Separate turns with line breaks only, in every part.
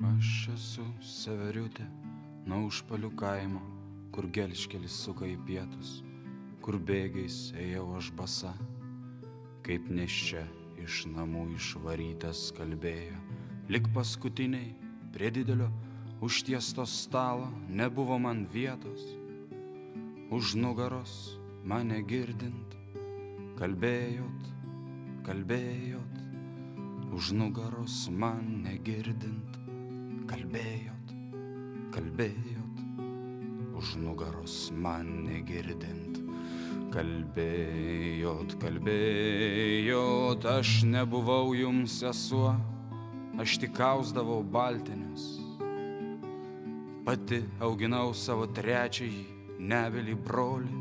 Aš esu Severiutė, nuo Užpalių kaimo, kur gelžkelis suka į pietus, kur bėgiais ėjau aš basa, kaip neščia iš namų išvarytas kalbėjo, lik paskutiniai prie didelio užtiesto stalo nebuvo man vietos, už nugaros mane girdint, kalbėjot, kalbėjot, už nugaros mane girdint. Kalbėjot, kalbėjot, už nugaros man negirdint. Kalbėjot, kalbėjot, aš nebuvau jums sesuo, aš tik kausdavau baltinius. Pati auginau savo trečiąjį nebylį brolį.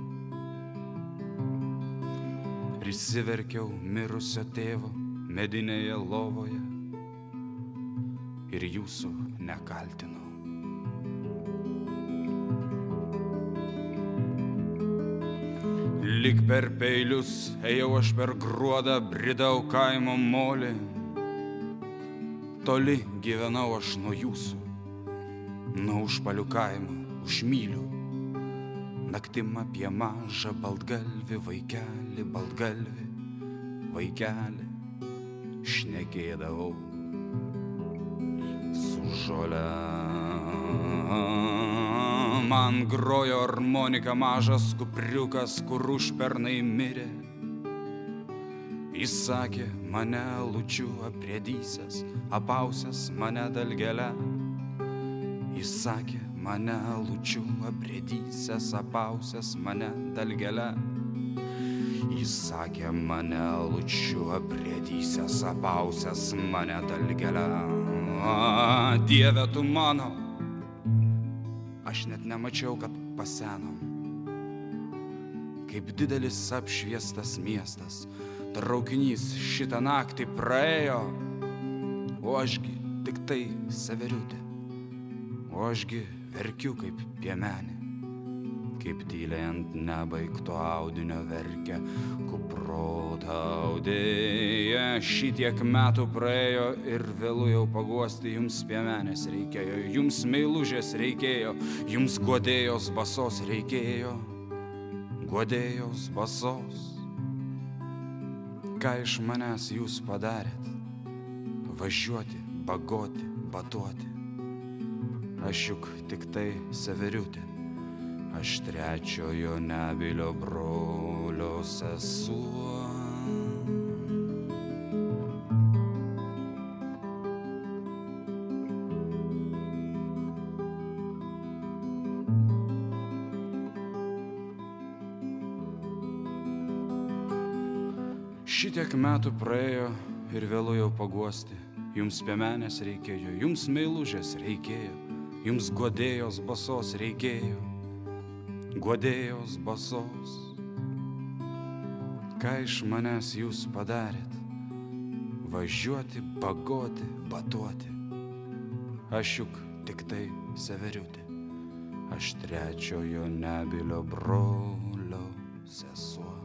Prisiverkiau mirusio tėvo medinėje lovoje ir jūsų nekaltinau. Lik per peilius ėjau aš per gruodą, bridau kaimo molį. Toli gyvenau aš nuo jūsų, nuo Užpalių kaimo, už mylių. Naktim apie mažą baltgalvį vaikelį, baltgalvį vaikelį, šnekėdavau su žole. Man grojo armonika mažas kupriukas, kur užpernai mirė. Jis sakė, mane lučiu aprėdysęs, apausęs mane dalgelę. Jis sakė, mane lučiu aprėdysęs, apausęs mane dalgelę. Jis sakė, mane lučiu aprėdysęs, apausęs mane dalgelę. Dieve tu mano, aš net nemačiau, kad pasenom. Kaip didelis apšviestas miestas, traukinys šitą naktį praėjo, o ašgi tik tai Severiutė, o ašgi verkiu kaip piemenė, kaip tyliai ant nebaigto audinio verkia kuprota audėja. Šitiek metų praėjo ir vėlu jau paguosti, jums piemenės reikėjo, jums meilužės reikėjo, jums guodėjos basos reikėjo, guodėjos basos. Ką iš manęs jūs padarėt? Važiuoti, bagoti, batuoti. Aš juk tik tai Severiutė, aš trečiojo nebylio brolio sesuo. Šitiek metų praėjo ir vėlu jau paguosti, jums piemenės reikėjo, jums meilužės reikėjo, jums guodėjos basos reikėjo, guodėjos basos. Ką iš manęs jūs padarėt? Važiuoti, bagoti, batuoti. Aš juk tik tai Severiutė, aš trečiojo nebylio brolio sesuo.